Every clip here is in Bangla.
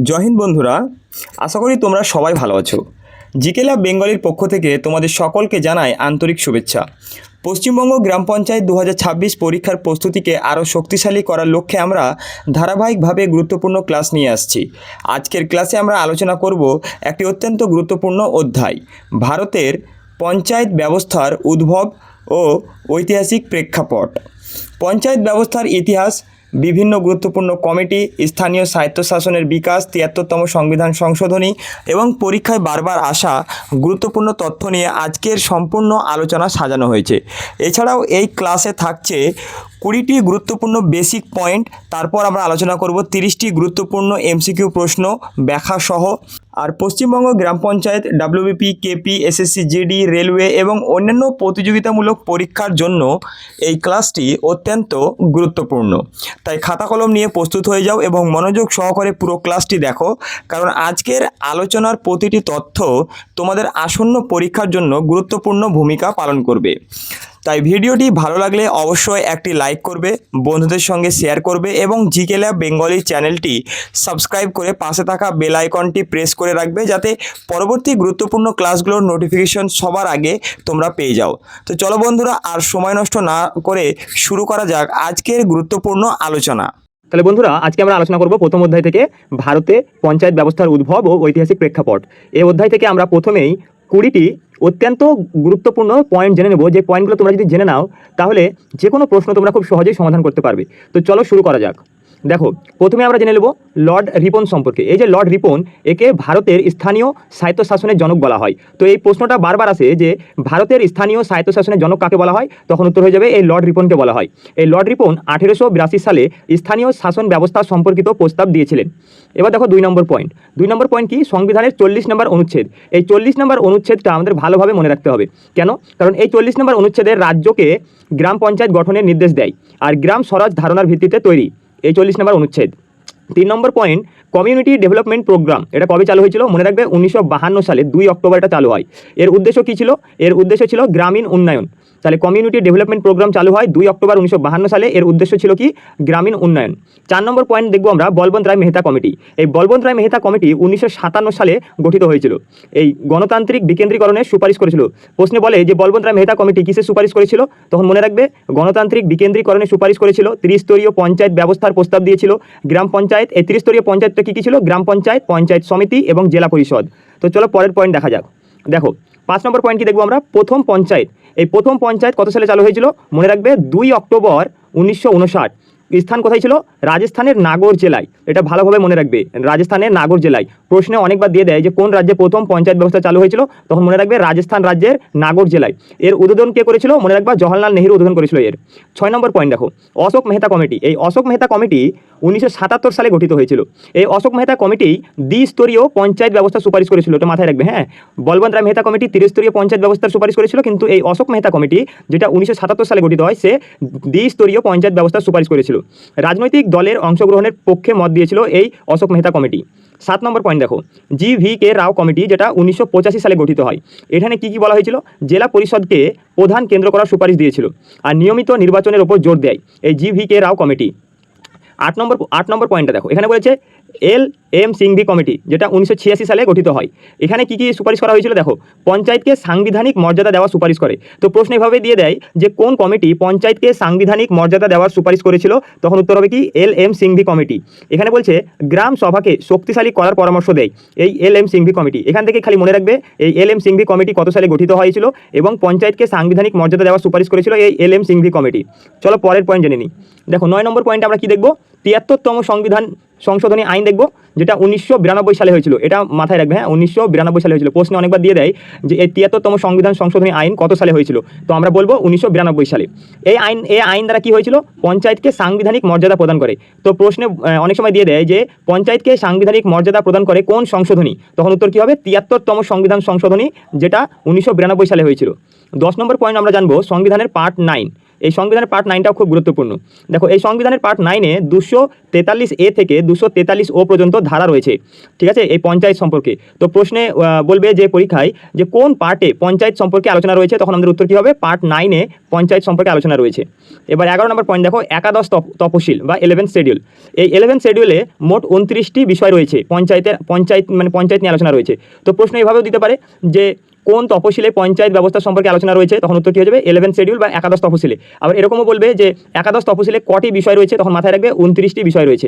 জয় হিন্দ বন্ধুরা, আশা করি তোমরা সবাই ভালো আছো। জিকে ল্যাব বেঙ্গলির পক্ষ থেকে তোমাদের সকলকে জানাই আন্তরিক শুভেচ্ছা। পশ্চিমবঙ্গ গ্রাম পঞ্চায়েত 2026 পরীক্ষার প্রস্তুতিকে আরও শক্তিশালী করার লক্ষ্যে আমরা ধারাবাহিকভাবে গুরুত্বপূর্ণ ক্লাস নিয়ে আসছি। আজকের ক্লাসে আমরা আলোচনা করব একটি অত্যন্ত গুরুত্বপূর্ণ অধ্যায়, ভারতের পঞ্চায়েত ব্যবস্থার উদ্ভব ও ঐতিহাসিক প্রেক্ষাপট। পঞ্চায়েত ব্যবস্থার ইতিহাস, বিভিন্ন গুরুত্বপূর্ণ কমিটি, স্থানীয় স্বায়ত্তশাসনের বিকাশ, ৭৩তম সংবিধান সংশোধনী এবং পরীক্ষায় বারবার আসা গুরুত্বপূর্ণ তথ্য নিয়ে আজকের সম্পূর্ণ আলোচনা সাজানো হয়েছে। এছাড়াও এই ক্লাসে থাকছে 20টি গুরুত্বপূর্ণ বেসিক পয়েন্ট, তারপর আমরা আলোচনা করব 30টি গুরুত্বপূর্ণ এমসিকিউ প্রশ্ন ব্যাখ্যাসহ। আর পশ্চিমবঙ্গ গ্রাম panchayat, WBP, KP, SSC GD, railway এবং অন্যান্য প্রতিযোগিতামূলক পরীক্ষার জন্য এই ক্লাসটি অত্যন্ত গুরুত্বপূর্ণ। তাই খাতা কলম নিয়ে প্রস্তুত হয়ে যাও এবং মনোযোগ সহকারে পুরো ক্লাসটি দেখো, কারণ আজকের আলোচনার প্রতিটি তথ্য তোমাদের আসন্ন পরীক্ষার জন্য গুরুত্বপূর্ণ ভূমিকা পালন করবে। তাই ভিডিওটি ভালো লাগলে অবশ্যই একটি লাইক করবে, বন্ধুদের সঙ্গে শেয়ার করবে এবং জিকে ল্যাব বেঙ্গলি চ্যানেলটি সাবস্ক্রাইব করে পাশে থাকা বেল আইকনটি প্রেস করে রাখবে, যাতে পরবর্তী গুরুত্বপূর্ণ ক্লাসগুলোর নোটিফিকেশন সবার আগে তোমরা পেয়ে যাও। তো চলো বন্ধুরা, আর সময় নষ্ট না করে শুরু করা যাক আজকের গুরুত্বপূর্ণ আলোচনা। তাহলে বন্ধুরা, আজকে আমরা আলোচনা করব প্রথম অধ্যায় থেকে ভারতে পঞ্চায়েত ব্যবস্থার উদ্ভব ও ঐতিহাসিক প্রেক্ষাপট। এই অধ্যায় থেকে আমরা প্রথমেই 20টি অত্যন্ত গুরুত্বপূর্ণ পয়েন্ট জেনে নেব। যে পয়েন্টগুলো তোমরা যদি জেনে নাও তাহলে যে কোনো প্রশ্ন তোমরা খুব সহজেই সমাধান করতে পারবে। তো চলো শুরু করা যাক। দেখো, প্রথমে আমরা জেনে নেব লর্ড রিপন সম্পর্কে। এই যে লর্ড রিপন, একে ভারতের স্থানীয় স্বায়ত্তশাসনের জনক বলা হয়। তো এই প্রশ্নটা বারবার আসে যে ভারতের স্থানীয় স্বায়ত্তশাসনের জনক কাকে বলা হয়, তখন উত্তর হয়ে যাবে এই লর্ড রিপনকে বলা হয়। এই লর্ড রিপন 1882 সালে স্থানীয় শাসন ব্যবস্থা সম্পর্কিত প্রস্তাব দিয়েছিলেন। এবার দেখো 2 নম্বর পয়েন্ট। 2 নম্বর পয়েন্ট কি? সংবিধানের 40 নম্বর অনুচ্ছেদ। এই 40 নম্বর অনুচ্ছেদটা আমাদের ভালোভাবে মনে রাখতে হবে। কেন? কারণ এই 40 নম্বর অনুচ্ছেদের রাজ্যকে গ্রাম পঞ্চায়েত গঠনের নির্দেশ দেয়, আর গ্রাম স্বরাজ ধারণার ভিত্তিতে তৈরি এই 40 নম্বর অনুচ্ছেদ। 3 নম্বর পয়েন্ট, কমিউনিটি ডেভেলপমেন্ট প্রোগ্রাম। এটা কবে চালু হয়েছিল? মনে রাখবে 1952 সালে 2 অক্টোবর এটা চালু হয়। এর উদ্দেশ্য কী ছিল? এর উদ্দেশ্য ছিল গ্রামীণ উন্নয়ন। তাহলে কমিউনিটি ডেভেলপমেন্ট প্রোগ্রাম চালু হয় 2 অক্টোবর 1952 সালে। এর উদ্দেশ্য ছিল কি? গ্রামীণ উন্নয়ন। 4 নম্বর পয়েন্ট দেখবো আমরা বলবন্ত রায় মেহতা কমিটি। এই বলবন্ত রায় মেহতা কমিটি 1957 সালে গঠিত হয়েছিল। এই গণতান্ত্রিক বিকেন্দ্রীকরণের সুপারিশ করেছিল। প্রশ্নে বলে যে বলবন্ত রায় মেহতা কমিটি কিসের সুপারিশ করেছিল? তখন মনে রাখবে গণতান্ত্রিক বিকেন্দ্রীকরণের সুপারিশ করেছিল। 30-স্তরীয় পঞ্চায়েত ব্যবস্থার প্রস্তাব দিয়েছিল। গ্রাম পঞ্চায়েত, এই 30-স্তরীয় পঞ্চায়েতটা কী ছিল? গ্রাম পঞ্চায়েত, পঞ্চায়েত সমিতি এবং জেলা পরিষদ। তো চলো পরের পয়েন্ট দেখা যাক। দেখো 5 নম্বর পয়েন্ট কি দেখবো আমরা? প্রথম পঞ্চায়েত। এই প্রথম পঞ্চায়েত কত সালে চালু হয়েছিল? মনে রাখবে 2 অক্টোবর 1959। স্থান কোথায় ছিল? রাজস্থানের নাগর জেলায়। এটা ভালোভাবে মনে রাখবে, রাজস্থানের নাগর জেলায়। প্রশ্নে অনেকবার দিয়ে দেয় যে কোন রাজ্যে প্রথম পঞ্চায়েত ব্যবস্থা চালু হয়েছিল, তখন মনে রাখবে রাজস্থান রাজ্যের নাগর জেলায়। এর উদ্বোধন কে করেছিল? মনে রাখবা জওহরলাল নেহরু উদ্বোধন করেছিল এর। 6 নম্বর পয়েন্ট দেখো, অশোক মেহতা কমিটি। এই অশোক মেহতা কমিটি 1977 সালে গঠিত হয়েছিল। এই অশোক মেহতা কমিটি দ্বিস্তরীয় পঞ্চায়েত ব্যবস্থা সুপারিশ করেছিল। এটা মাথায় রাখবে। হ্যাঁ, বলবন্ত রায় মেহতা কমিটি 30-স্তরীয় পঞ্চায়েত ব্যবস্থার সুপারিশ করেছিল, কিন্তু এই অশোক মেহতা কমিটি যেটা 1977 সালে গঠিত হয়, সে দ্বিস্তরীয় পঞ্চায়েত ব্যবস্থার সুপারিশ করেছিল। রাজনৈতিক দলের অংশগ্রহণের পক্ষে মত দিয়েছিল এই অশোক মেহতা কমিটি। 7 নম্বর পয়েন্ট দেখো, GVK রাও কমিটি, যেটা 1985 সালে গঠিত হয়। এখানে কি কি বলা হয়েছিল? জেলা পরিষদকে প্রধান কেন্দ্র করার সুপারিশ দিয়েছিল আর নিয়মিত নির্বাচনের ওপর জোর দেয় এই GVK রাও কমিটি। 8 নম্বর পয়েন্টটা দেখো, এখানে বলেছে LM সিংভি কমিটি, যেটা 1986 সালে গঠিত হয়। এখানে কি কি সুপারিশ করা হয়েছিল? দেখো, পঞ্চায়েতকে সাংবিধানিক মর্যাদা দেওয়ার সুপারিশ করে। তো প্রশ্ন এভাবে দিয়ে দেয় যে কোন কমিটি পঞ্চায়েতকে সাংবিধানিক মর্যাদা দেওয়ার সুপারিশ করেছিল, তখন উত্তর হবে কি? LM Singhvi committee. এখানে বলছে গ্রাম সভাকে শক্তিশালী করার পরামর্শ দেয় এই LM সিংভি কমিটি। এখান থেকে খালি মনে রাখবে এই LM সিংভি কমিটি কত সালে গঠিত হয়েছিল এবং পঞ্চায়েতকে সাংবিধানিক মর্যাদা দেওয়ার সুপারিশ করেছিল এই LM সিংভি কমিটি। চলো পরের পয়েন্ট জেনে নিই। দেখো 9 নম্বর পয়েন্টে আমরা কি দেখবো? 73তম সংবিধান সংশোধনী আইন দেখব, যেটা 1992 সালে হয়েছিল। এটা মাথায় রাখবে। হ্যাঁ, 1992 সালে হয়েছিল। প্রশ্নে অনেকবার দিয়ে দেয় যে এই 73তম সংবিধান সংশোধনী আইন কত সালে হয়েছিল, তো আমরা বলবো 1992 সালে। এই আইন দ্বারা কি হয়েছিল? পঞ্চায়েতকে সাংবিধানিক মর্যাদা প্রদান করে। তো প্রশ্নে অনেক সময় দিয়ে দেয় যে পঞ্চায়েতকে সাংবিধানিক মর্যাদা প্রদান করে কোন সংশোধনী, তখন উত্তর কী হবে? 73তম সংবিধান সংশোধনী, যেটা 1992 সালে হয়েছিল। 10 নম্বর পয়েন্ট আমরা জানবো সংবিধানের পার্ট 9। এই সংবিধানের পার্ট 9টাও খুব গুরুত্বপূর্ণ। দেখো এই সংবিধানের পার্ট 9-এ 243A থেকে 243O পর্যন্ত ধারা রয়েছে, ঠিক আছে, এই পঞ্চায়েত সম্পর্কে। তো প্রশ্নে বলবে যে পরীক্ষায় যে কোন পার্টে পঞ্চায়েত সম্পর্কে আলোচনা রয়েছে, তখন আমাদের উত্তর কী হবে? পার্ট 9-এ পঞ্চায়েত সম্পর্কে আলোচনা রয়েছে। এবার 11 নম্বর পয়েন্ট দেখো, একাদশ তপশিল বা 11th শিডিউল। এই 11th শিডিউলে মোট 29টি বিষয় রয়েছে, পঞ্চায়েত নিয়ে আলোচনা রয়েছে। তো প্রশ্ন এভাবেও দিতে পারে যে কোন তপশিলে পঞ্চায়েত ব্যবস্থা সম্পর্কে আলোচনা রয়েছে, তখন উত্তর কী হয়ে যাবে? 11th শিডিউল বা একাদশ তপশিলে। আবার এরকমও বলবে যে একাদশ তপশিলে কটি বিষয় রয়েছে, তখন মাথায় রাখবে 29টি বিষয় রয়েছে।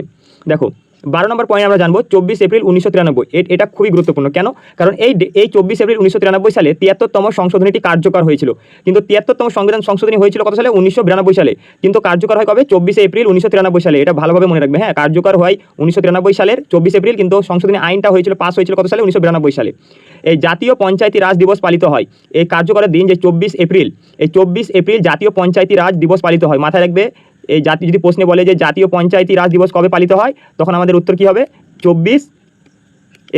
দেখো 12 নম্বর পয়েন্ট আমরা জানবো 24 এপ্রিল 1993। এটা খুবই গুরুত্বপূর্ণ। কেন? কারণ এই 24 এপ্রিল 1993 সালে 73তম সংশোধনীটি কার্যকর হয়েছিল। কিন্তু 73তম সংবিধান সংশোধনী হয়েছিল কত সালে? 1992 সালে। কিন্তু কার্যকর হয় কবে? 24 এপ্রিল 1993 সালে। এটা ভালোভাবে মনে রাখবে, হ্যাঁ, কার্যকর হয় 1993 সালের 24 এপ্রিল, কিন্তু সংশোধনী আইনটা পাস হয়েছিল কত সালে? 1992 সালে। এই জাতীয় পঞ্চায়েতি রাজ দিবস পালিত হয়, এই কার্যকরের দিন যে 24 এপ্রিল, এই 24 এপ্রিল জাতীয় পঞ্চায়েতি রাজ দিবস পালিত হয়। মাথায় রাখবে, এই যদি প্রশ্নে বলে যে জাতীয় পঞ্চায়েতি রাজ দিবস কবে পালিত হয়, তখন আমাদের উত্তর কী হবে? 24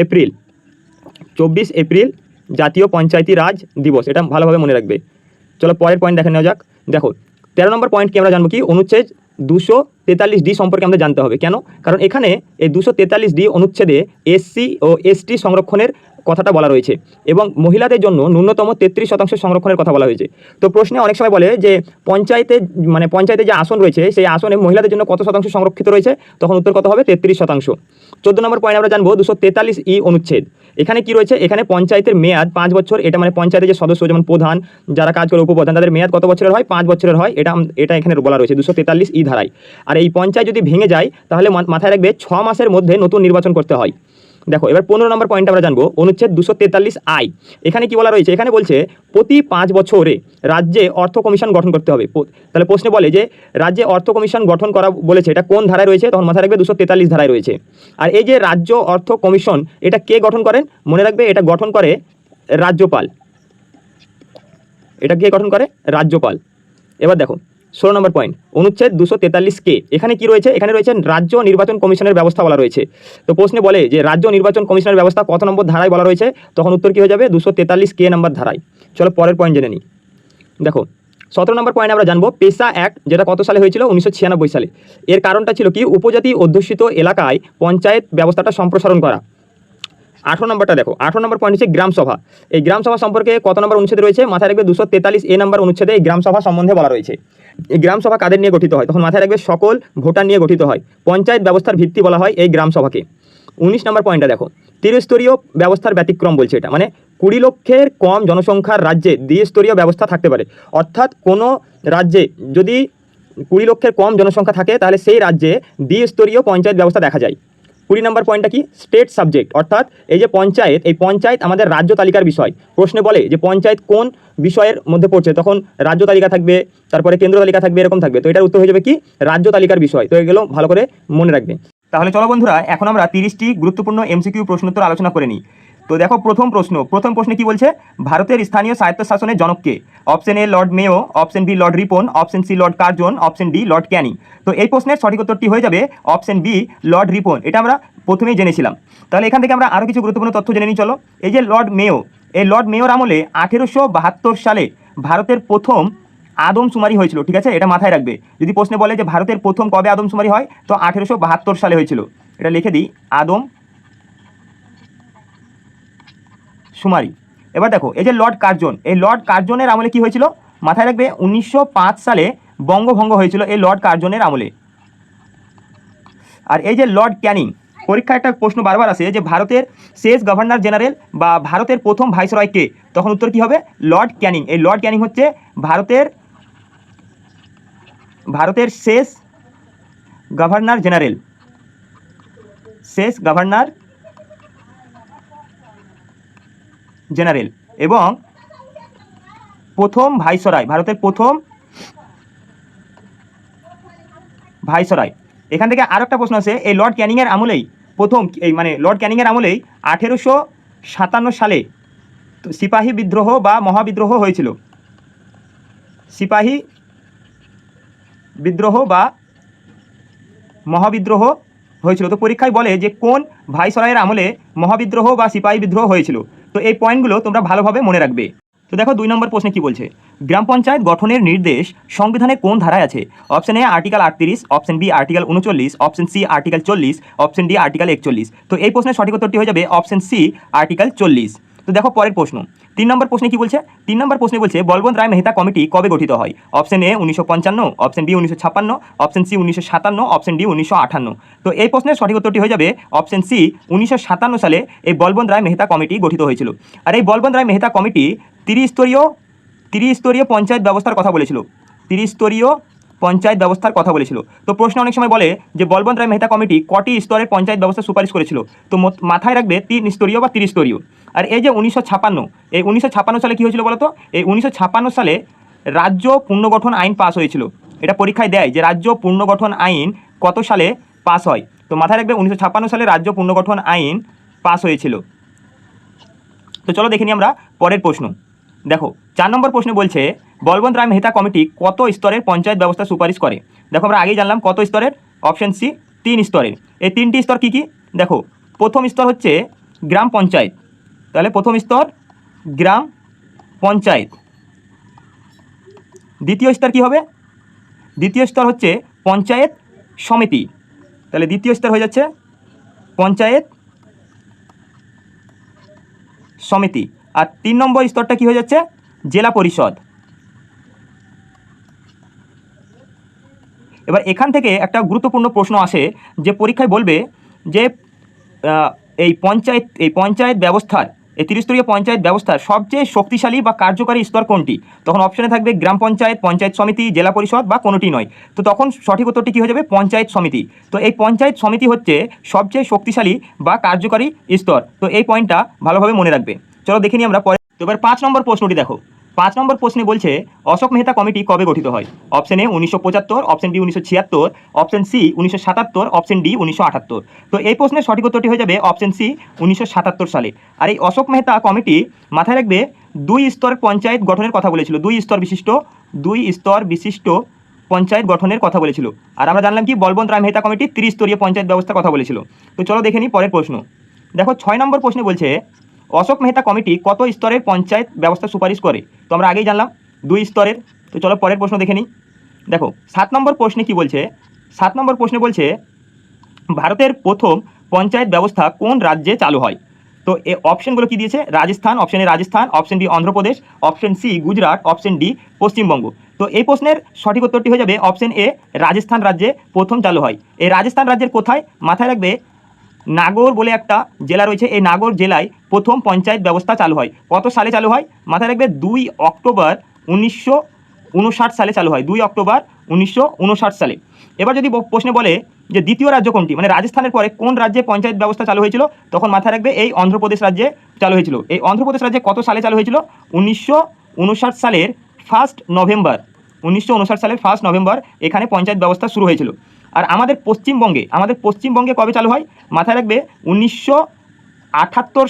এপ্রিল। 24 এপ্রিল জাতীয় পঞ্চায়েতি রাজ দিবস, এটা ভালোভাবে মনে রাখবে। চলো পরের পয়েন্ট দেখে নেওয়া যাক। দেখো 13 নম্বর পয়েন্ট কি আমরা জানবো কি? অনুচ্ছেদ 243D সম্পর্কে আমাদের জানতে হবে। কেন? কারণ এখানে এই 243D অনুচ্ছেদে SC ও ST সংরক্ষণের কথাটা বলা রয়েছে এবং মহিলাদের জন্য ন্যূনতম 33% সংরক্ষণের কথা বলা হয়েছে। তো প্রশ্নে অনেক সময় বলে যে পঞ্চায়েতে যে আসন রয়েছে, সেই আসনে মহিলাদের জন্য কত শতাংশ সংরক্ষিত রয়েছে, তখন উত্তর কত হবে? 33%। 14 নম্বর পয়েন্ট আমরা জানবো 243E অনুচ্ছেদ। এখানে কি রয়েছে? এখানে পঞ্চায়েতের মেয়াদ 5 বছর। এটা পঞ্চায়েতের যে সদস্য, যেমন প্রধান, যারা কাজ করে উপপ্রধান, তাদের মেয়াদ কত বছরের হয়? 5 বছরের হয়। এটা এখানে বলা রয়েছে 243E ধারায়। আর এই পঞ্চায়েত যদি ভেঙে যায়, তাহলে মাথায় রাখবে 6 মাসের মধ্যে নতুন নির্বাচন করতে হয়। দেখো এবার 15 নম্বর পয়েন্ট আমরা জানবো অনুচ্ছেদ 243I। এখানে কি বলা রয়েছে? এখানে বলছে প্রতি 5 বছরে রাজ্যে অর্থ কমিশন গঠন করতে হবে। তাহলে প্রশ্নে বলে যে রাজ্যে অর্থ কমিশন গঠন করা বলেছে, এটা কোন ধারায় রয়েছে? তখন মাথায় রাখবে 243 ধারায় রয়েছে। আর এই যে রাজ্য অর্থ কমিশন, এটা কে গঠন করেন? মনে রাখবে, এটা গঠন করে রাজ্যপাল। এটা কে গঠন করে? রাজ্যপাল। এবার দেখো 16 নম্বর পয়েন্ট অনুচ্ছেদ 243K। এখানে কি রয়েছে? এখানে রয়েছে রাজ্য নির্বাচন কমিশনের ব্যবস্থা বলা রয়েছে। তো প্রশ্নে বলে যে রাজ্য নির্বাচন কমিশনের ব্যবস্থা কত নম্বর ধারায় বলা রয়েছে, তখন উত্তর কী হয়ে যাবে? 243K নম্বর ধারায়। চলো পরের পয়েন্ট জেনে নিই। দেখো 17 নম্বর পয়েন্ট আমরা জানবো পেশা অ্যাক্ট, যেটা কত সালে হয়েছিল? 1996 সালে। এর কারণটা ছিল কি? উপজাতি অধ্যুষিত এলাকায় পঞ্চায়েত ব্যবস্থাটা সম্প্রসারণ করা। 18 নম্বরটা দেখো, 18 নম্বর পয়েন্ট হচ্ছে গ্রামসভা। এই গ্রামসভা সম্পর্কে কত নম্বর অনুচ্ছেদে রয়েছে? মাথায় রাখবে 243A নম্বর অনুচ্ছেদে এই গ্রামসভা সম্বন্ধে বলা রয়েছে। এই গ্রামসভা কাদের নিয়ে গঠিত হয়? তখন মাথায় রাখবে সকল ভোটার নিয়ে গঠিত হয়। পঞ্চায়েত ব্যবস্থার ভিত্তি বলা হয় এই গ্রামসভাকে। 19 নম্বর পয়েন্টটা দেখো, ত্রিস্তরীয় ব্যবস্থার ব্যতিক্রম বলছে এটা, মানে 20 লক্ষের কম জনসংখ্যার রাজ্যে দ্বিস্তরীয় ব্যবস্থা থাকতে পারে। অর্থাৎ কোনো রাজ্যে যদি 20 লক্ষের কম জনসংখ্যা থাকে, তাহলে সেই রাজ্যে দ্বিস্তরীয় পঞ্চায়েত ব্যবস্থা দেখা যায়। 20 নম্বর পয়েন্টটা কি? State subject. অর্থাৎ এই যে পঞ্চায়েত, এই পঞ্চায়েত আমাদের রাজ্য তালিকার বিষয়। প্রশ্নে বলে যে পঞ্চায়েত কোন বিষয়ের মধ্যে পড়ছে, তখন রাজ্য তালিকা থাকবে, তারপরে কেন্দ্র তালিকা থাকবে, এরকম থাকবে। তো এটার উত্তর হয়ে যাবে কি? রাজ্য তালিকার বিষয়। তো এগুলো ভালো করে মনে রাখবে। তাহলে চলো বন্ধুরা, এখন আমরা 30টি গুরুত্বপূর্ণ MCQ প্রশ্নোত্তর আলোচনা করে নিই। তো দেখো প্রথম প্রশ্নে কি বলছে? ভারতের স্থানীয় স্বায়ত্তশাসনের জনককে? Option A Lord Mayo, option B Lord Ripon, option C Lord Curzon, option D Lord Canning. তো এই প্রশ্নের সঠিক উত্তরটি হয়ে যাবে অপশন বি লর্ড রিপন। এটা আমরা প্রথমেই জেনেছিলাম। তাহলে এখান থেকে আমরা আরও কিছু গুরুত্বপূর্ণ তথ্য জেনে নিই। চলো, এই যে লর্ড মেয়ো, এই লর্ড মেয়োর আমলে 1872 সালে ভারতের প্রথম আদমশুমারি হয়েছিল। ঠিক আছে, এটা মাথায় রাখবে। যদি প্রশ্নে বলে যে ভারতের প্রথম কবে আদমশুমারি হয়, তো 1872 সালে হয়েছিল। এটা লিখে দিই, আদমশুমারি। এবার দেখো এই যে লর্ড কার্জন, এই লর্ড কার্জনের আমলে কি হয়েছিল? মাথায় রাখবে 1905 সালে বঙ্গভঙ্গ হয়েছিল এই লর্ড কার্জনের আমলে। আর এই যে লর্ড ক্যানিং, পরীক্ষা একটা প্রশ্ন বারবার আসে যে ভারতের শেষ গভর্নর জেনারেল বা ভারতের প্রথম ভাইসরয় কে? তখন উত্তর কি হবে? লর্ড ক্যানিং। এই লর্ড ক্যানিং হচ্ছে ভারতের শেষ গভর্নর জেনারেল, এবং প্রথম ভাইসরয়, ভারতের প্রথম ভাইসরয়। এখান থেকে আর একটা প্রশ্ন আছে, এই লর্ড ক্যানিংয়ের আমলেই লর্ড ক্যানিংয়ের আমলেই 1857 সালে সিপাহী বিদ্রোহ বা মহাবিদ্রোহ হয়েছিল। সিপাহী বিদ্রোহ বা মহাবিদ্রোহ হয়েছিল। তো পরীক্ষায় বলে যে কোন ভাইসরয়ের আমলে মহাবিদ্রোহ বা সিপাহী বিদ্রোহ হয়েছিল। তো এই পয়েন্টগুলো তোমরা ভালোভাবে মনে রাখবে। তো দেখো 2 নম্বর প্রশ্নে কি বলছে, গ্রাম পঞ্চায়েত গঠনের নির্দেশ সংবিধানের কোন ধারায় আছে? Option A article 38, option B article 39, option C article 40, option D article 41। তো এই প্রশ্নের সঠিক উত্তরটি হয়ে যাবে অপশন সি আর্টিকেল 40। তো দেখো পরের প্রশ্ন 3 নম্বর প্রশ্নে কি বলছে, 3 নম্বর প্রশ্নে বলছে বলবন্ত রায় মেহতা কমিটি কবে গঠিত হয়? Option A 1955, option B 1956, option C 1957, option D 1958। তো এই প্রশ্নের সঠিক উত্তরটি হয়ে যাবে অপশন সি 1957 সালে এই বলবন্ত রায় মেহতা কমিটি গঠিত হয়েছিল। আর এই বলবন্ত রায় মেহতা কমিটি ত্রিস্তরীয় পঞ্চায়েত ব্যবস্থার কথা বলেছিল, ত্রিস্তরীয় পঞ্চায়েত ব্যবস্থার কথা বলেছিল। তো প্রশ্ন অনেক সময় বলে যে বলবন্ত রায় মেহতা কমিটি কটি স্তরের পঞ্চায়েত ব্যবস্থা সুপারিশ করেছিল? তো মাথায় রাখবে 3 স্তরীয় বা ত্রিস্তরীয়। আর এই যে 1956, এই 1956 সালে কী হয়েছিল বলতো? এই 1956 সালে রাজ্য পুনর্গঠন আইন পাস হয়েছিল। এটা পরীক্ষায় দেয় যে রাজ্য পুনর্গঠন আইন কত সালে পাস হয়। তো মাথায় রাখবে 1956 সালে রাজ্য পুনর্গঠন আইন পাস হয়েছিল। তো চলো দেখে নিই আমরা পরের প্রশ্ন। দেখো 4 নম্বর প্রশ্নে বলছে বলবন্ত রায় মেহতা কমিটি কত স্তরের পঞ্চায়েত ব্যবস্থা সুপারিশ করে? দেখো আমরা আগেই জানলাম কত স্তরের, অপশন সি 3 স্তরের। এই 3টি স্তর কী কী? দেখো প্রথম স্তর হচ্ছে গ্রাম পঞ্চায়েত, তাহলে প্রথম স্তর গ্রাম পঞ্চায়েত। দ্বিতীয় স্তর কী হবে? দ্বিতীয় স্তর হচ্ছে পঞ্চায়েত সমিতি, তাহলে দ্বিতীয় স্তর হয়ে যাচ্ছে পঞ্চায়েত সমিতি। আর 3 নম্বর স্তরটা কি হয়ে যাচ্ছে? জেলা পরিষদ। এবার এখান থেকে একটা গুরুত্বপূর্ণ প্রশ্ন আসে যে পরীক্ষায় বলবে যে এই পঞ্চায়েত ব্যবস্থার, এই ত্রিস্তরীয় পঞ্চায়েত ব্যবস্থার সবচেয়ে শক্তিশালী বা কার্যকারী স্তর কোনটি? তখন অপশনে থাকবে গ্রাম পঞ্চায়েত, পঞ্চায়েত সমিতি, জেলা পরিষদ বা কোনোটি নয়। তো তখন সঠিক উত্তরটি কী হয়ে যাবে? পঞ্চায়েত সমিতি। তো এই পঞ্চায়েত সমিতি হচ্ছে সবচেয়ে শক্তিশালী বা কার্যকারী স্তর। তো এই পয়েন্টটা ভালোভাবে মনে রাখবে। চলো দেখে নিই আমরা পরে। তো এবার 5 নম্বর প্রশ্নটি দেখো, 5 নম্বর প্রশ্নে বলছে অশোক মেহতা কমিটি কবে গঠিত হয়? Option A 1975, option B 1976, option C 1977, option D 1978। তো এই প্রশ্নের সঠিক উত্তরটি হয়ে যাবে অপশন সি 1977 সালে। আর এই অশোক মেহতা কমিটি মাথায় রাখবে 2 স্তর পঞ্চায়েত গঠনের কথা বলেছিল, 2 স্তর বিশিষ্ট পঞ্চায়েত গঠনের কথা বলেছিল। আর আমরা জানলাম কি বলবন্ত রায় মেহতা কমিটি ত্রিস্তরীয় পঞ্চায়েত ব্যবস্থার কথা বলেছিল। তো চলো দেখে নিই পরের প্রশ্ন। দেখো 6 নম্বর প্রশ্নে বলছে অশোক মেহতা কমিটি কত স্তরের পঞ্চায়েত ব্যবস্থা সুপারিশ করে? তো আমরা আগেই জানলাম 2 স্তরের। তো চলো পরের প্রশ্ন দেখে নিই। দেখো 7 নম্বর প্রশ্নে কি বলছে? 7 নম্বর প্রশ্নে বলছে ভারতের প্রথম পঞ্চায়েত ব্যবস্থা কোন রাজ্যে চালু হয়? তো এই অপশনগুলো কি দিয়েছে? Rajasthan, option A Rajasthan, option D Andhra Pradesh, option C Gujarat, option D Paschimbanga. তো এই প্রশ্নের সঠিক উত্তরটি হয়ে যাবে অপশন এ রাজস্থান রাজ্যে প্রথম চালু হয়। এই রাজস্থান রাজ্যের কোথায়? মাথায় রাখবে নাগর বলে একটা জেলা রয়েছে, এই নাগর জেলায় প্রথম পঞ্চায়েত ব্যবস্থা চালু হয়। কত সালে চালু হয়? মাথায় রাখবে 2 অক্টোবর 1959 সালে চালু হয়, 2 অক্টোবর 1959 সালে। এবার যদি প্রশ্নে বলে যে দ্বিতীয় রাজ্য কোনটি, মানে রাজস্থানের পরে কোন রাজ্যে পঞ্চায়েত ব্যবস্থা চালু হয়েছিল, তখন মাথায় রাখবে এই অন্ধ্রপ্রদেশ রাজ্যে চালু হয়েছিল। এই অন্ধ্রপ্রদেশ রাজ্যে কত সালে চালু হয়েছিল? 1959 সালের 1 নভেম্বর, 1959 সালের 1 নভেম্বর এখানে পঞ্চায়েত ব্যবস্থা শুরু হয়েছিল। আর আমাদের পশ্চিমবঙ্গে কবে চালু হয়? মাথায় রাখবে 1978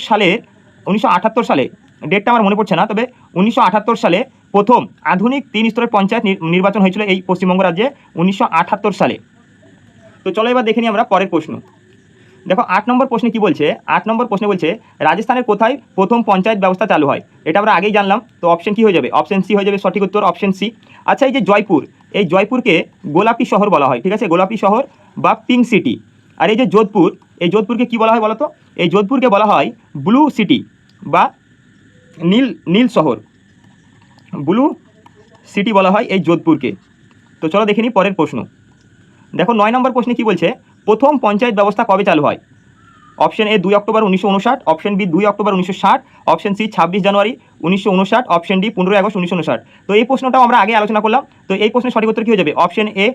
সালে, ডেটটা আমার মনে পড়ছে না, তবে 1978 সালে প্রথম আধুনিক 3 স্তরের পঞ্চায়েত নির্বাচন হয়েছিল এই পশ্চিমবঙ্গ রাজ্যে 1978 সালে। তো চলো এবার দেখে নিই আমরা পরের প্রশ্ন। দেখো 8 নম্বর প্রশ্নে কি বলছে? 8 নম্বর প্রশ্নে বলছে রাজস্থানের কোথায় প্রথম পঞ্চায়েত ব্যবস্থা চালু হয়? এটা আমরা আগেই জানলাম। তো অপশন কি হয়ে যাবে? অপশন সি হয়ে যাবে সঠিক উত্তর, অপশন সি। আচ্ছা এই যে জয়পুর, এই জয়পুরকে গোলাপি শহর বলা হয়, ঠিক আছে, গোলাপি শহর বা পিঙ্ক সিটি। আর এই যে যোধপুর, এই যোধপুরকে কি বলা হয় বলো তো? এই যোধপুরকে বলা হয় ব্লু সিটি বা নীল শহর, ব্লু সিটি বলা হয় এই যোধপুরকে। তো চলো দেখে নিই পরের প্রশ্ন। দেখো 9 নম্বর প্রশ্নে কি বলছে প্রথম পঞ্চায়েত ব্যবস্থা কবে চালু হয়? Option A 2 October 1959, option B 2 October 1960, option C 26 January 1959, option D 15 August 1959। তো এই প্রশ্নটাও আমরা আগে আলোচনা করলাম। তো এই প্রশ্নের সঠিক উত্তর কী হয়ে যাবে? অপশন এ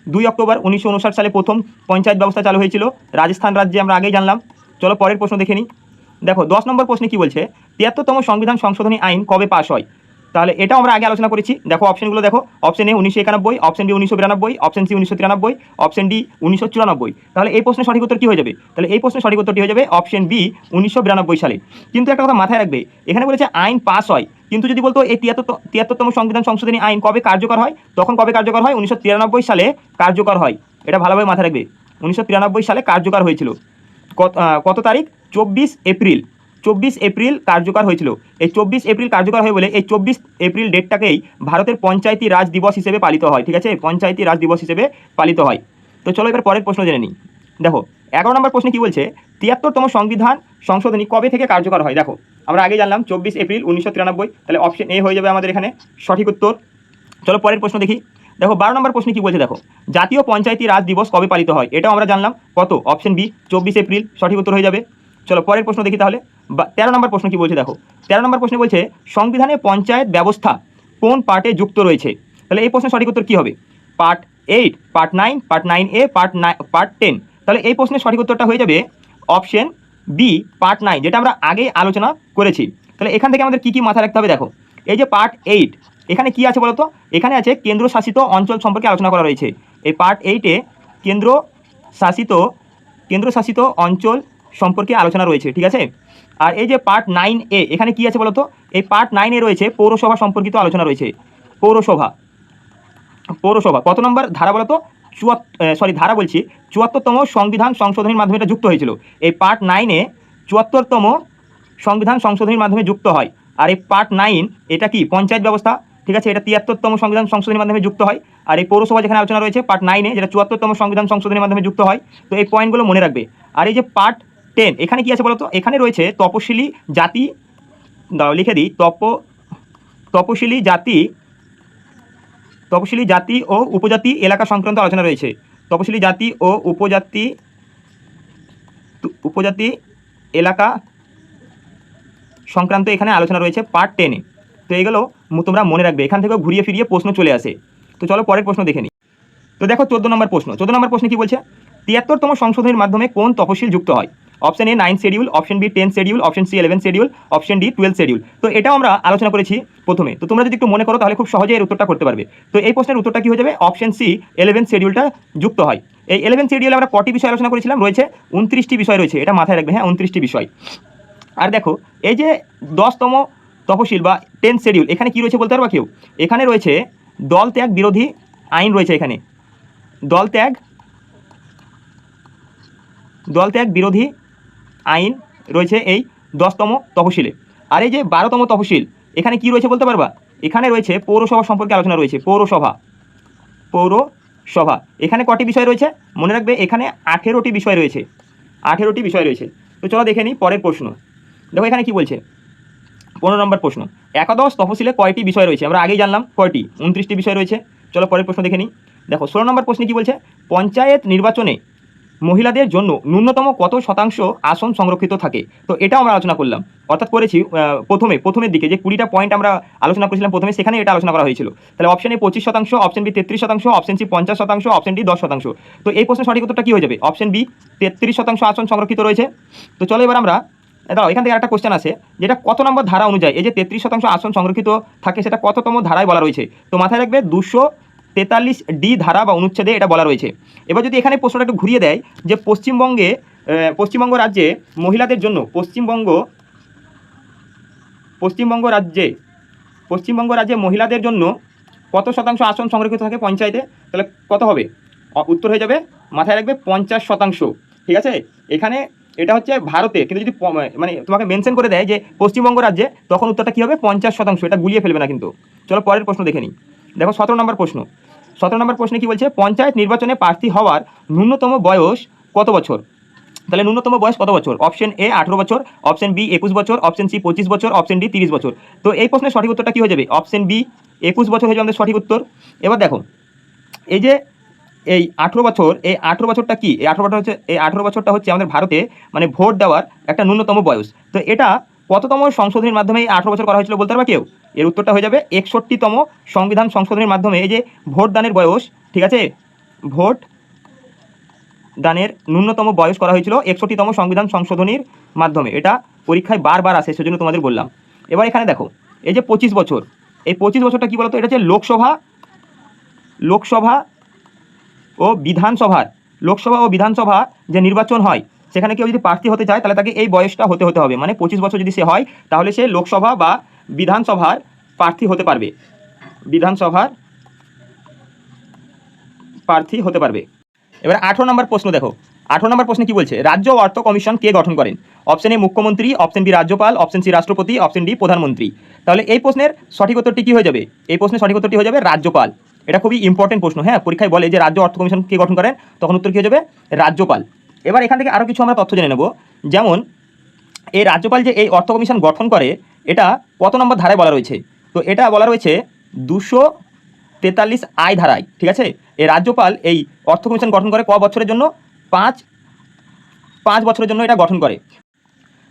2 অক্টোবর 1959 সালে প্রথম পঞ্চায়েত ব্যবস্থা চালু হয়েছিল রাজস্থান রাজ্যে, আমরা আগেই জানলাম। চলো পরের প্রশ্ন দেখে নিই। দেখো 10 নম্বর প্রশ্নে কি বলছে 73তম সংবিধান সংশোধনী আইন কবে পাস হয়? তাহলে এটাও আমরা আগে আলোচনা করেছি। দেখো অপশনগুলো দেখো, option A 1991, option B 1992, option C 1993, option D 1994। তাহলে এই প্রশ্নের সঠিক উত্তর কী হয়ে যাবে? তাহলে এই প্রশ্নের সঠিক উত্তরটি হয়ে যাবে অপশন বি 1992 সালে। কিন্তু একটা কথা মাথায় রাখবে, এখানে বলেছে আইন পাস হয়, কিন্তু যদি বলতো এই 73তম সংবিধান সংশোধনী আইন কবে কার্যকর হয়, তখন কবে কার্যকর হয়? 1993 সালে কার্যকর হয়। এটা ভালোভাবে মাথায় রাখবে, 1993 সালে কার্যকর হয়েছিল। কত তারিখ? 24 এপ্রিল, 24 এপ্রিল কার্যকর হয়েছিল। এই 24 এপ্রিল কার্যকর হয় বলে এই 24 এপ্রিল ডেটটাকেই ভারতের পঞ্চায়েতি রাজ দিবস হিসেবে পালিত হয়। ঠিক আছে, পঞ্চায়েতি রাজ দিবস হিসেবে পালিত হয়। তো চলো এবার পরের প্রশ্ন জেনে নিই। দেখো 11 নম্বর প্রশ্নে কি বলছে, 73তম সংবিধান সংশোধনী কবে থেকে কার্যকর হয়? দেখো আমরা আগে জানলাম 24 এপ্রিল 1993, তাহলে অপশন এ হয়ে যাবে আমাদের এখানে সঠিক উত্তর। চলো পরের প্রশ্ন দেখি। দেখো 12 নম্বর প্রশ্নে কি বলছে, দেখো জাতীয় পঞ্চায়েতি রাজ দিবস কবে পালিত হয়? এটাও আমরা জানলাম, কত? অপশন বি 24 এপ্রিল, সঠিক উত্তর হয়ে যাবে। চলো পরের প্রশ্ন দেখি তাহলে। 13 নম্বর প্রশ্ন কি বলছে, দেখো 13 নম্বর প্রশ্নে বলছে সংবিধানে পঞ্চায়েত ব্যবস্থা কোন পার্টে যুক্ত রয়েছে? তাহলে এই প্রশ্নের সঠিক উত্তর কি হবে? Part 8, part 9, part 9A, part 10। তাহলে এই প্রশ্নের সঠিক উত্তরটা হয়ে যাবে অপশন বি পার্ট 9, যেটা আমরা আগেই আলোচনা করেছি। তাহলে এখান থেকে আমাদের কি কি মাথায় রাখতে হবে? দেখো এই যে পার্ট 8, এখানে কি আছে বলতো? এখানে আছে কেন্দ্রশাসিত অঞ্চল সম্পর্কে আলোচনা করা রয়েছে। এই পার্ট 8-এ কেন্দ্রশাসিত অঞ্চল সম্পর্কে আলোচনা রয়েছে। ঠিক আছে, আর এই যে পার্ট 9A, এখানে কি আছে বলতো? এই পার্ট 9-এ রয়েছে পৌরসভা সম্পর্কিত আলোচনা রয়েছে। পৌরসভা কত নম্বর ধারা বলতো? ধারা বলছি 74তম সংবিধান সংশোধনীর মাধ্যমে এটা যুক্ত হয়েছিল। এই পার্ট 9-এ 74তম সংবিধান সংশোধনীর মাধ্যমে যুক্ত হয়। আর এই পার্ট 9 এটা কি? পঞ্চায়েত ব্যবস্থা। ঠিক আছে, এটা 73তম সংবিধান সংশোধনীর মাধ্যমে যুক্ত হয়। আর এই পৌরসভা যেখানে আলোচনা রয়েছে পার্ট 9-এ, যেটা 74তম সংবিধান সংশোধনীর মাধ্যমে যুক্ত হয়। তো এই পয়েন্টগুলো মনে রাখবে। আর এই যে পার্ট 10, এখানে কি আছে বলতো? এখানে রয়েছে তপশিলি জাতি, লিখে দিই, তপশিলি জাতি ও উপজাতি এলাকা সংক্রান্ত আলোচনা রয়েছে। তপশিলি জাতি ও উপজাতি এলাকা সংক্রান্ত এখানে আলোচনা রয়েছে পার্ট 10-এ। তো এগুলো তোমরা মনে রাখবে, এখান থেকেও ঘুরিয়ে ফিরিয়ে প্রশ্ন চলে আসে। তো চলো পরের প্রশ্ন দেখে নিই। তো দেখো 14 নম্বর প্রশ্নে কি বলছে? 73তম সংশোধনীর মাধ্যমে কোন তফসিল যুক্ত হয়? Option A 9 schedule, option B 10 schedule, option C 11 schedule, option D 12 schedule. তো এটাও আমরা আলোচনা করেছি প্রথমে। তো তোমরা যদি একটু মনে করো তাহলে খুব সহজেই এর উত্তরটা করতে পারবে। তো এই প্রশ্নের উত্তরটা কি হয়ে যাবে? অপশন সি 11 শিডিউলটা যুক্ত হয়। এই 11 শিডিউলে আমরা কটি বিষয় আলোচনা করেছিলাম? রয়েছে 29টি বিষয় রয়েছে, এটা মাথায় রাখবে। হ্যাঁ, 29টি বিষয়। আর দেখো এই যে 10তম তফসিল বা 10 শিডিউল, এখানে কি রয়েছে বলতে পারবা কেউ? এখানে রয়েছে দল ত্যাগ বিরোধী আইন রয়েছে। এখানে দল ত্যাগ বিরোধী আইন রয়েছে এই 10তম তফসিলে। আর এই যে 12তম তফসিল, এখানে কি রয়েছে বলতে পারবা? এখানে রয়েছে পৌরসভা সম্পর্কে আলোচনা রয়েছে। পৌরসভা এখানে কটি বিষয় রয়েছে? মনে রাখবে, এখানে 18টি বিষয় রয়েছে। 18টি বিষয় রয়েছে। তো চলো দেখে নিই পরের প্রশ্ন। দেখো এখানে কি বলছে, 15 নম্বর প্রশ্ন, একাদশ তফসিলে কয়টি বিষয় রয়েছে? আমরা আগেই জানলাম কয়টি, 29টি বিষয় রয়েছে। চলো পরের প্রশ্ন দেখে নিই। দেখো 16 নম্বর প্রশ্নে কি বলছে? পঞ্চায়েত নির্বাচনে মহিলাদের জন্য ন্যূনতম কত শতাংশ আসন সংরক্ষিত থাকে? তো এটাও আমরা আলোচনা করলাম, অর্থাৎ করেছি প্রথমের দিকে যে 20টা পয়েন্ট আমরা আলোচনা করেছিলাম প্রথমে, সেখানে এটা আলোচনা করা হয়েছিল। তাহলে option A 25%, option B 33%, option C 50%, option D 10%। তো এই প্রশ্নের সঠিক উত্তরটা কি হয়ে যাবে? অপশন বি 33% আসন সংরক্ষিত রয়েছে। তো চলো এবার আমরা দাঁড়াও, এখান থেকে একটা কোশ্চেন আছে, যেটা কত নম্বর ধারা অনুযায়ী এই যে 33% আসন সংরক্ষিত থাকে, সেটা কততম ধারায় বলা রয়েছে? তো মাথায় রাখবে 243D ধারা বা অনুচ্ছেদে এটা বলা রয়েছে। এবার যদি এখানে প্রশ্নটা একটু ঘুরিয়ে দেয় যে পশ্চিমবঙ্গ রাজ্যে মহিলাদের জন্য পশ্চিমবঙ্গ রাজ্যে মহিলাদের জন্য কত শতাংশ আসন সংরক্ষিত থাকে পঞ্চায়েতে? তাহলে কত হবে? উত্তর হয়ে যাবে, মাথায় রাখবে, 50%। ঠিক আছে, এখানে এটা হচ্ছে ভারতে, কিন্তু যদি মানে তোমাকে মেনশন করে দেয় যে পশ্চিমবঙ্গ রাজ্যে, তখন উত্তরটা কী হবে? 50%। এটা গুলিয়ে ফেলবে না কিন্তু। চলো পরের প্রশ্ন দেখে নিই। দেখো 17 নম্বর প্রশ্নে কি বলছে? পঞ্চায়েত নির্বাচনে প্রার্থী হওয়ার ন্যূনতম বয়স কত বছর? তাহলে ন্যূনতম বয়স কত বছর? অপশন এ 18 বছর, অপশন বি 21 বছর, অপশন সি 25 বছর, অপশন ডি 30 বছর। তো এই প্রশ্নের সঠিক উত্তরটা কী হয়ে যাবে? অপশন বি 21 বছর হয়ে যাবে আমাদের সঠিক উত্তর। এবার দেখো এই যে এই 18 বছর, এই 18 বছরটা কি? এই 18 বছরটা হচ্ছে আমাদের ভারতে মানে ভোট দেওয়ার একটা ন্যূনতম বয়স। তো এটা কততম সংশোধনীর মাধ্যমে এই 18 বছর করা হয়েছিল বলতে পারবা কেউ? এর উত্তরটা হয়ে যাবে 61তম সংবিধান সংশোধনীর মাধ্যমে এই যে ভোট দানের বয়স, ঠিক আছে, ভোট দানের ন্যূনতম বয়স করা হয়েছিল 61তম সংবিধান সংশোধনীর মাধ্যমে। এটা পরীক্ষায় বারবার আসে, সেজন্য তোমাদের বললাম। এবার এখানে দেখো এই যে 25 বছর, এই 25 বছরটা কি বলতো? এটা হচ্ছে লোকসভা ও বিধানসভা যে নির্বাচন হয়, সেখানে কেউ যদি প্রার্থী হতে চায় তাহলে তাকে এই বয়সটা হতে হবে। মানে 25 বছর যদি সে হয় তাহলে সে লোকসভা বা বিধানসভার প্রার্থী হতে পারবে। এবার 18 নম্বর প্রশ্ন দেখো, 18 নম্বর প্রশ্নে কি বলছে, রাজ্য অর্থ কমিশন কে গঠন করেন? অপশন এ মুখ্যমন্ত্রী, অপশন বি রাজ্যপাল, অপশন সি রাষ্ট্রপতি, অপশন ডি প্রধানমন্ত্রী। তাহলে এই প্রশ্নের সঠিক উত্তরটি কি হয়ে যাবে? এই প্রশ্নের সঠিক উত্তরটি হয়ে যাবে রাজ্যপাল। এটা খুবই ইম্পর্টেন্ট প্রশ্ন, হ্যাঁ, পরীক্ষায় বলে যে রাজ্য অর্থ কমিশন কে গঠন করেন, তখন উত্তর কি হয়ে যাবে? রাজ্যপাল। এবার এখান থেকে আরও কিছু আমরা তথ্য জেনে নেব, যেমন এই রাজ্যপাল যে এই অর্থ কমিশন গঠন করে, এটা কত নম্বর ধারায় বলা রয়েছে? তো এটা বলা রয়েছে 243 আই ধারায়, ঠিক আছে। এই রাজ্যপাল এই অর্থ কমিশন গঠন করে ক বছরের জন্য? 5 বছরের জন্য এটা গঠন করে।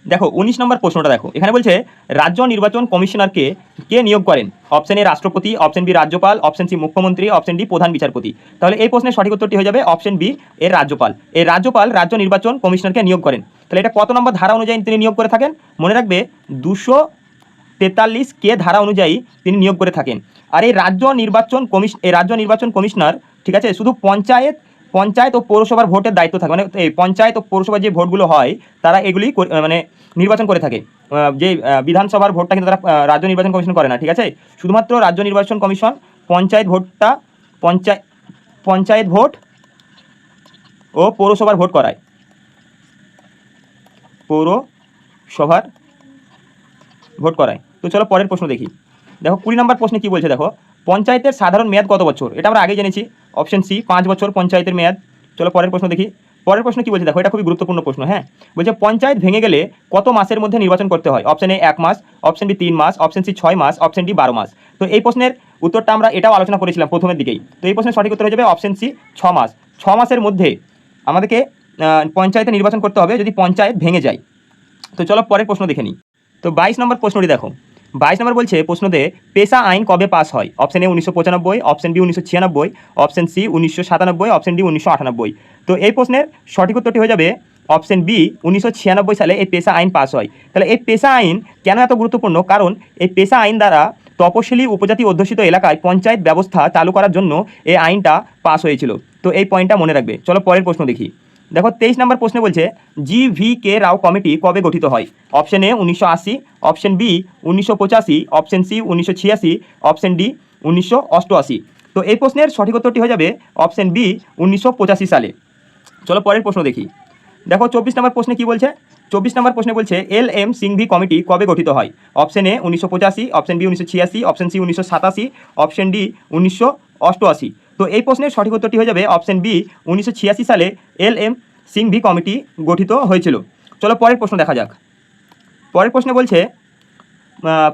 দেখো 19 নম্বর প্রশ্নটা দেখো, এখানে বলছে রাজ্য নির্বাচন কমিশনারকে কে নিয়োগ করেন? অপশন এ রাষ্ট্রপতি, অপশন বি রাজ্যপাল, অপশন সি মুখ্যমন্ত্রী, অপশন ডি প্রধান বিচারপতি। তাহলে এই প্রশ্নের সঠিক উত্তরটি হয়ে যাবে অপশন বি এর রাজ্যপাল। এই রাজ্যপাল রাজ্য নির্বাচন কমিশনারকে নিয়োগ করেন। তাহলে এটা কত নম্বর ধারা অনুযায়ী তিনি নিয়োগ করে থাকেন? মনে রাখবে 243 কে ধারা অনুযায়ী তিনি নিয়োগ করে থাকেন। আর এই রাজ্য নির্বাচন কমিশনার, ঠিক আছে, শুধু পঞ্চায়েত ও পৌরসভার ভোটের দায়িত্ব থাকে, মানে এই পঞ্চায়েত ও পৌরসভার যে ভোটগুলো হয় তারা এগুলি মানে নির্বাচন করে থাকে। যে বিধানসভার ভোটটা কিন্তু তারা রাজ্য নির্বাচন কমিশন করে না, ঠিক আছে। শুধুমাত্র রাজ্য নির্বাচন কমিশন পঞ্চায়েত ভোট ও পৌরসভার ভোট করায়, পৌরসভার ভোট করায়। তো চলো পরের প্রশ্ন দেখি। দেখো 20 নম্বর প্রশ্নে কি বলছে, দেখো পঞ্চায়েতের সাধারণ মেয়াদ কত বছর? এটা আমরা আগে জেনেছি, অপশন সি 5 বছর পঞ্চায়েতের মেয়াদ। চলো পরের প্রশ্ন দেখি। পরের প্রশ্ন কি বলছে, দেখো এটা খুবই গুরুত্বপূর্ণ প্রশ্ন, হ্যাঁ। বলছে পঞ্চায়েত ভেঙে গেলে কত মাসের মধ্যে নির্বাচন করতে হয়? অপশন এ 1 মাস, অপশন বি 3 মাস, অপশন সি 6 মাস, অপশন ডি 12 মাস। তো এই প্রশ্নের উত্তরটা আমরা এটাও আলোচনা করেছিলাম প্রথমের দিকেই। তো এই প্রশ্নের সঠিক উত্তর হয়ে যাবে অপশন সি 6 মাস। 6 মাসের মধ্যে আমাদেরকে পঞ্চায়েতে নির্বাচন করতে হবে যদি পঞ্চায়েত ভেঙে যায়। তো চলো পরের প্রশ্ন দেখে নিই। তো 22 নম্বর প্রশ্নটি দেখো, 22 নম্বর বলছে প্রশ্নতে পেশা আইন কবে পাস হয়? Option A 1995, option B 1996, option C 1997, option D 1998। তো এই প্রশ্নের সঠিক উত্তরটি হয়ে যাবে অপশন বি 1996 সালে এই পেশা আইন পাস হয়। তাহলে এই পেশা আইন কেন এত গুরুত্বপূর্ণ? কারণ এই পেশা আইন দ্বারা তপশিলি উপজাতি অধ্যুষিত এলাকায় পঞ্চায়েত ব্যবস্থা চালু করার জন্য এই আইনটা পাস হয়েছিল। তো এই পয়েন্টটা মনে রাখবে। চলো পরের প্রশ্ন দেখি। দেখো 23 নম্বর প্রশ্নে বলছে GVK রাও কমিটি কবে গঠিত হয়? Option A 1980, option B 1985, option C 1986, option D 1988। তো এই প্রশ্নের সঠিক উত্তরটি হয়ে যাবে অপশন বি 1985 সালে। চলো পরের প্রশ্ন দেখি। দেখো 24 নম্বর প্রশ্নে কি বলছে? 24 নম্বর প্রশ্নে বলছে LM সিংভি কমিটি কবে গঠিত হয়? Option A 1985, option B 1986, option C 1987, option D 1988। তো এই প্রশ্নের সঠিক উত্তরটি হয়ে যাবে অপশন বি 1986 সালে LM সিংভি কমিটি গঠিত হয়েছিল। চলো পরের প্রশ্ন দেখা যাক। পরের প্রশ্নে বলছে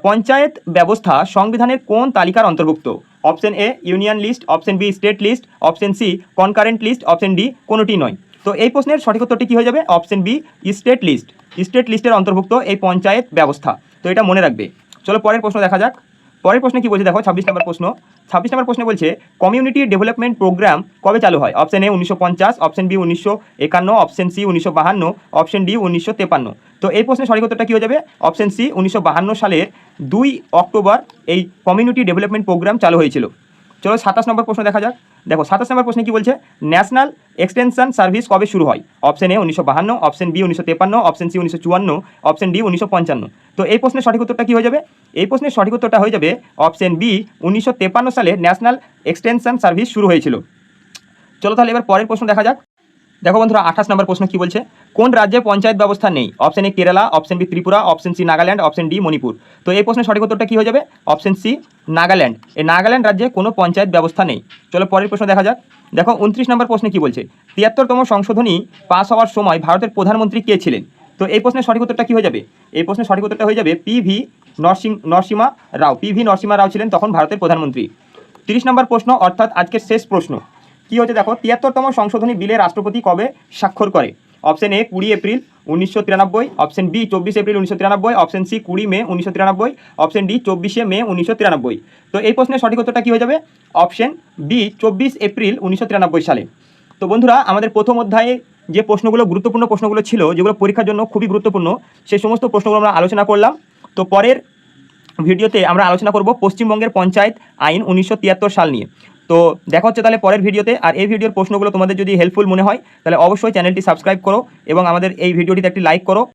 পঞ্চায়েত ব্যবস্থা সংবিধানের কোন তালিকার অন্তর্ভুক্ত? Option A union list, option B state list, option C concurrent list, option D কোনোটি নয়। তো এই প্রশ্নের সঠিক উত্তরটি কী হয়ে যাবে? Option B state list. State লিস্টের অন্তর্ভুক্ত এই পঞ্চায়েত ব্যবস্থা। তো এটা মনে রাখবে। চলো পরের প্রশ্ন দেখা যাক। পরের প্রশ্নে কি বলছে দেখো 26 নম্বর প্রশ্ন। 26 নম্বর প্রশ্নে বলছে কমিউনিটি ডেভেলপমেন্ট প্রোগ্রাম কবে চালু হয়? Option A 1950, option B 1951, option C 1952, option D 1953। তো এই প্রশ্নের সঠিক উত্তরটা কী হয়ে যাবে? অপশন সি 1952 সালের 2 অক্টোবর এই কমিউনিটি ডেভেলপমেন্ট প্রোগ্রাম চালু হয়েছিল। চলো 27 নম্বর প্রশ্ন দেখা যাক। দেখো 27 নম্বর প্রশ্নে কি বলছে ন্যাশনাল এক্সটেনশন সার্ভিস কবে শুরু হয়? Option A 1952, option B 1953, option C 1954, option D 1955। তো এই প্রশ্নের সঠিক উত্তরটা কী হয়ে যাবে? এই প্রশ্নের সঠিক উত্তরটা হয়ে যাবে অপশন বি 1953 সালে ন্যাশনাল এক্সটেনশন সার্ভিস শুরু হয়েছিল। চলো তাহলে এবার পরের প্রশ্ন দেখা যাক। দেখো বন্ধুরা 28 নম্বর প্রশ্ন কি বলছে কোন রাজ্যে পঞ্চায়েত ব্যবস্থা নেই? Option A Kerala, option B Tripura, option C Nagaland, option D Manipur. তো এই প্রশ্নের সঠিক উত্তরটা কী হয়ে যাবে? Option C Nagaland. এই নাগাল্যান্ড রাজ্যে কোনো পঞ্চায়েত ব্যবস্থা নেই। চলো পরের প্রশ্ন দেখা যাক। দেখো 29 নম্বর প্রশ্নে কি বলছে 73তম সংশোধনী পাস হওয়ার সময় ভারতের প্রধানমন্ত্রী কে ছিলেন? তো এই প্রশ্নের সঠিক উত্তরটা কী হয়ে যাবে? এই প্রশ্নের সঠিক উত্তরটা হয়ে যাবে পিভি নরসিমহা রাও। পিভি নরসিমহা রাও ছিলেন তখন ভারতের প্রধানমন্ত্রী। 30 নম্বর প্রশ্ন অর্থাৎ আজকের শেষ প্রশ্ন কি হচ্ছে দেখো 73তম সংশোধনী বিলে রাষ্ট্রপতি কবে স্বাক্ষর করে? Option A 20 April 1993, option B 24 April 1993, option C 20 May 1993, option D 24 May 1993। তো এই প্রশ্নের সঠিক উত্তরটা কী হয়ে যাবে? অপশন বি 24 এপ্রিল 1993 সালে। তো বন্ধুরা আমাদের প্রথম অধ্যায়ে যে প্রশ্নগুলো গুরুত্বপূর্ণ প্রশ্নগুলো ছিল যেগুলো পরীক্ষার জন্য খুবই গুরুত্বপূর্ণ সেই সমস্ত প্রশ্নগুলো আমরা আলোচনা করলাম। তো পরের ভিডিওতে আমরা আলোচনা করব পশ্চিমবঙ্গের পঞ্চায়েত আইন 1973 সাল নিয়ে। তো দেখা হচ্ছে তাহলে পরের ভিডিওতে। আর এই ভিডিওর প্রশ্নগুলো তোমাদের যদি হেল্পফুল মনে হয় তাহলে অবশ্যই চ্যানেলটি সাবস্ক্রাইব করো এবং আমাদের এই ভিডিওটিতে একটি লাইক করো।